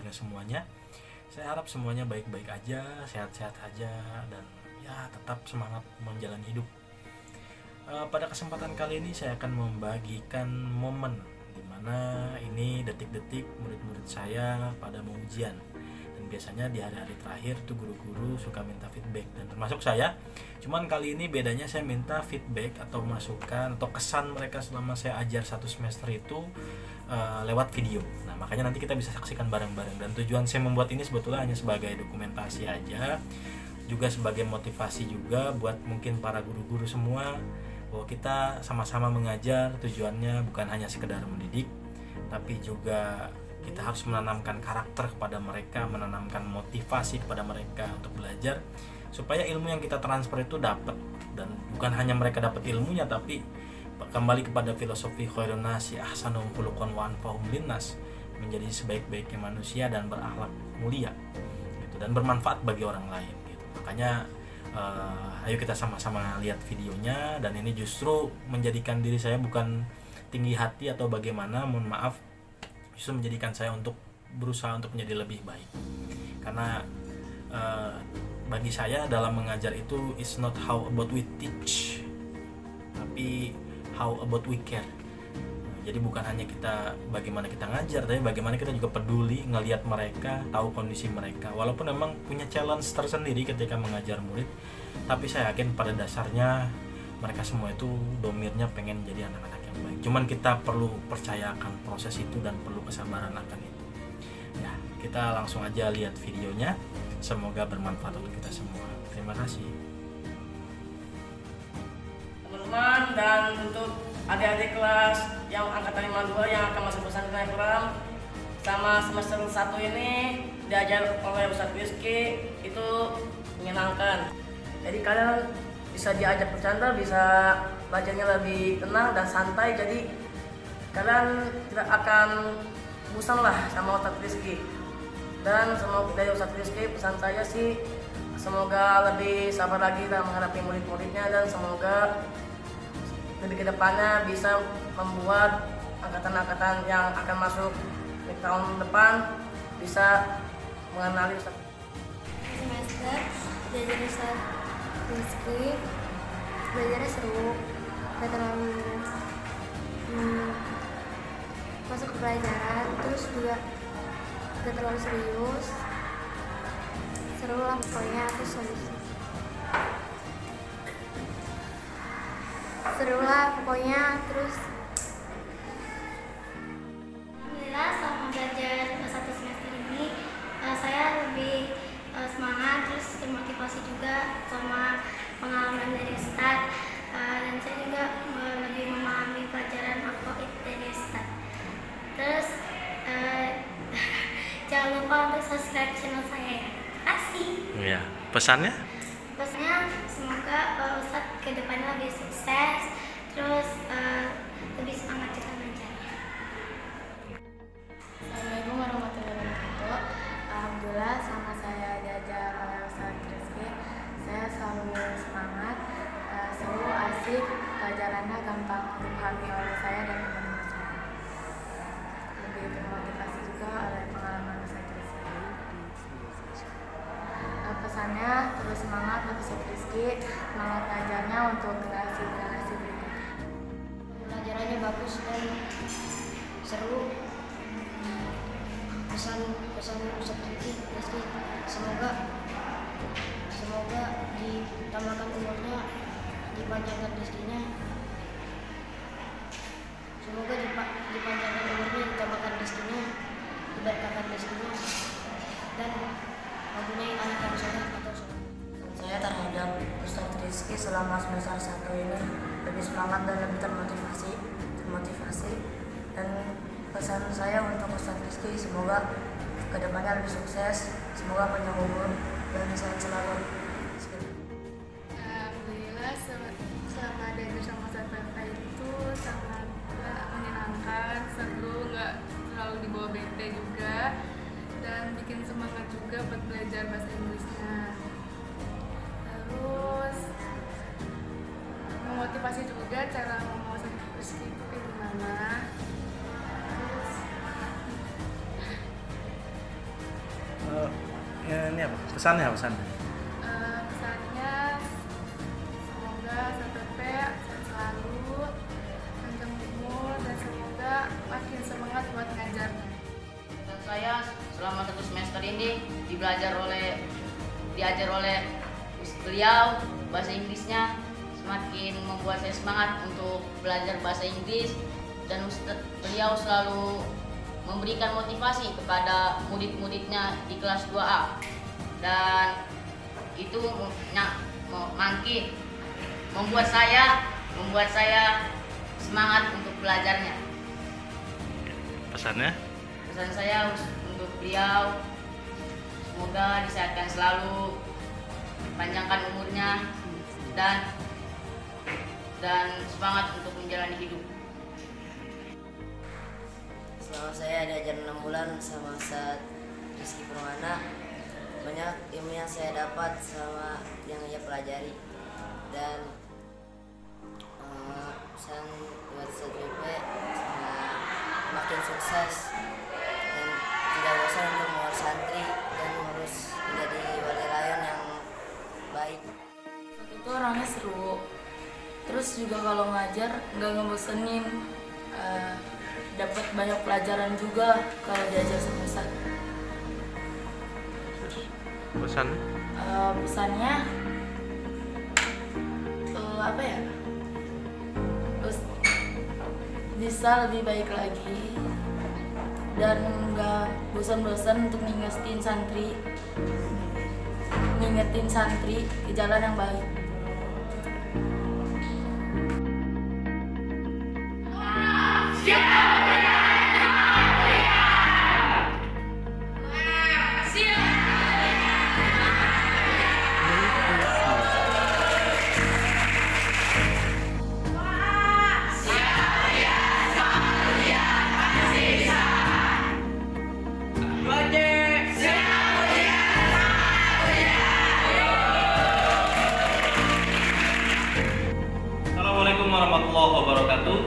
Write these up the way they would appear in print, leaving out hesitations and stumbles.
pendengarnya semuanya. Saya harap semuanya baik-baik aja, sehat-sehat aja, dan ya tetap semangat menjalani hidup. Pada kesempatan kali ini saya akan membagikan momen dimana ini detik-detik murid-murid saya pada mau ujian. Dan biasanya di hari-hari terakhir tuh guru-guru suka minta feedback, dan termasuk saya. Cuman kali ini bedanya saya minta feedback atau masukan atau kesan mereka selama saya ajar satu semester itu lewat video. Nah, makanya nanti kita bisa saksikan bareng-bareng, dan tujuan saya membuat ini sebetulnya hanya sebagai dokumentasi aja, juga sebagai motivasi juga buat mungkin para guru-guru semua, bahwa kita sama-sama mengajar tujuannya bukan hanya sekedar mendidik, tapi juga kita harus menanamkan karakter kepada mereka, menanamkan motivasi kepada mereka untuk belajar, supaya ilmu yang kita transfer itu dapat, dan bukan hanya mereka dapat ilmunya, tapi kembali kepada filosofi khairun nasi ahsanuhum khuluqan wa anfa'uhum linnas, menjadi sebaik-baiknya manusia dan berakhlak mulia gitu, dan bermanfaat bagi orang lain gitu. Makanya ayo kita sama-sama lihat videonya, dan ini justru menjadikan diri saya bukan tinggi hati atau bagaimana, mohon maaf, justru menjadikan saya untuk berusaha untuk menjadi lebih baik. Karena bagi saya dalam mengajar itu is not how about we teach, tapi how about we care. Jadi bukan hanya kita bagaimana kita ngajar, tapi bagaimana kita juga peduli ngelihat mereka, tahu kondisi mereka. Walaupun memang punya challenge tersendiri ketika mengajar murid, tapi saya yakin pada dasarnya mereka semua itu domirnya pengen jadi anak-anak yang baik. Cuman kita perlu percayakan proses itu dan perlu kesabaran akan itu. Ya, kita langsung aja lihat videonya. Semoga bermanfaat untuk kita semua. Terima kasih. Teman-teman, dan untuk adik-adik kelas yang angkatan 52 yang akan masuk pesantren Al-Quran sama semester 1 ini diajar oleh Ustadz Rizky, itu menyenangkan. Jadi kalian bisa diajak bercanda, bisa belajarnya lebih tenang dan santai, jadi kalian tidak akan bosan lah sama Ustadz Rizky. Dan semoga dari Ustadz Rizky, pesan saya sih semoga lebih sabar lagi dalam menghadapi murid-muridnya, dan semoga lebih kedepannya bisa membuat angkatan-angkatan yang akan masuk di tahun depan bisa mengenali Ustadz. Semester belajar Ustadz Rizky, belajarnya seru, gak terlalu masuk ke pelajaran, terus juga gak terlalu serius, seru lah pokoknya. Terus seru lah pokoknya. Terus alhamdulillah selama belajar satu semester ini saya lebih semangat, terus termotivasi juga sama pengalaman dari Ustadz, dan saya juga lebih memahami pelajaran Al-Qaid dari Ustadz. Terus jangan lupa untuk subscribe channel saya ya. Terima kasih. Ya, pesannya? Pesannya semoga Ustadz kedepannya lebih sukses, terus lebih semangat juga belajar. Assalamualaikum warahmatullahi wabarakatuh. Alhamdulillah selama saya diajar oleh Ustadz Rizky, saya selalu semangat, seru, asik, pelajarannya gampang dipahami oleh saya dan teman-teman semua. Lebih termotivasi juga oleh pengalaman Ustadz Rizky. Pesannya terus semangat untuk Ustadz Rizky, semangat ngajarnya untuk generasi-generasi berikutnya. Pelajarannya bagus dan seru. Pesan Ustadz Rizky, semoga ditambahkan umurnya, dipanjangkan rezekinya. Semoga dipanjangkan umurnya, ditambahkan rezekinya, diberkahkan rezekinya, dan mempunyai anak yang soleh atau soleh. Saya terhadap Ustadz Rizky selama semester 1 ini lebih semangat dan lebih termotivasi. Dan pesan saya untuk Ustadz Rizky, semoga kedepannya lebih sukses, semoga panjang umur dan sehat selalu. Alhamdulillah selama belajar sama Ustadz Bapak itu sangat menyenangkan, seru, nggak terlalu dibawa bete juga, dan bikin semangat juga buat belajar bahasa Inggrisnya. Terus memotivasi juga cara ngomong Ustadz Rizky itu kayak gimana. Terus ini apa? Pesannya apa pesannya? Pesannya semoga STP sehat selalu, panjang umur, dan semoga makin semangat buat ngajar. Dan saya selama 1 semester ini diajar oleh beliau bahasa Inggrisnya semakin membuat saya semangat untuk belajar bahasa Inggris, dan beliau selalu memberikan motivasi kepada murid-muridnya di kelas 2A, dan itu makin membuat saya semangat untuk belajarnya. Pesannya? Pesan saya untuk beliau, semoga disehatkan selalu, panjangkan umurnya, dan semangat untuk menjalani hidup. Selama saya diajar 6 bulan sama Ustaz Rizky Purwana, banyak ilmu yang saya dapat sama yang ia pelajari, dan pesan buat Ustaz WP makin sukses dan tidak bosan untuk mengurus santri dan mengurus menjadi wali rayon yang baik. Ustadz itu orangnya seru, terus juga kalau ngajar nggak ngebosenin, dapat banyak pelajaran juga kalau diajar sama Ustadz. Pesan? Pesannya apa ya? Terus bisa lebih baik lagi dan nggak bosan-bosan untuk ngingetin santri ke jalan yang baik. Assalamualaikum warahmatullahi wabarakatuh.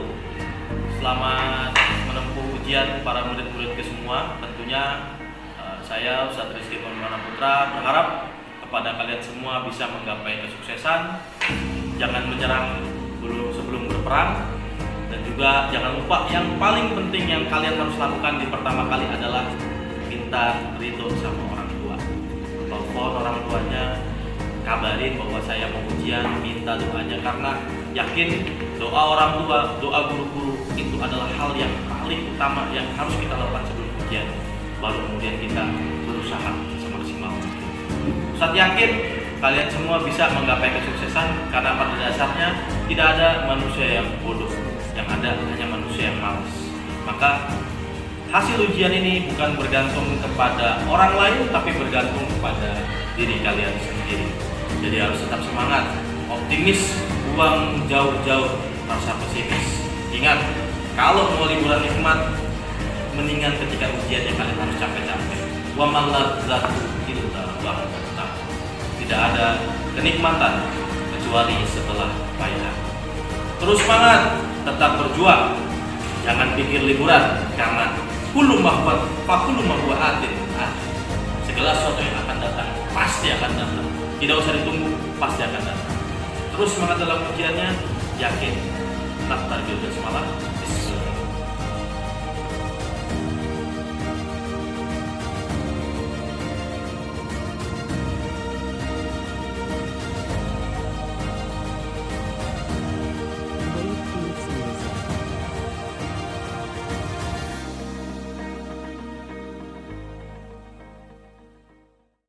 Selamat menempuh ujian para murid-murid semua. Tentunya saya Ustadz Rizky Purwana Putra berharap kepada kalian semua bisa menggapai kesuksesan. Jangan menyerang sebelum berperang, dan juga jangan lupa yang paling penting yang kalian harus lakukan di pertama kali adalah minta ridho sama orang tua. Telepon orang tuanya, kabarin bahwa saya mau ujian, minta doanya, karena yakin doa orang tua, doa guru-guru itu adalah hal yang paling utama yang harus kita lakukan sebelum ujian. Baru kemudian kita berusaha semaksimal mungkin. Ustadz yakin kalian semua bisa menggapai kesuksesan, karena pada dasarnya tidak ada manusia yang bodoh, yang ada hanya manusia yang malas. Maka hasil ujian ini bukan bergantung kepada orang lain, tapi bergantung kepada diri kalian sendiri. Jadi harus tetap semangat, optimis, buang jauh-jauh rasa pesimis. Ingat, kalau mau liburan nikmat, mendingan ketika ujian yang kalian harus capek-capek. Wa maladzatu illa ba'da. Tidak ada kenikmatan kecuali setelah payah. Terus semangat, tetap berjuang. Jangan pikir liburan, karena kullu ma huwa atin. Segala sesuatu yang akan datang pasti akan datang. Tidak usah ditunggu, pasti akan datang. Terus semangat dalam ujiannya, yakin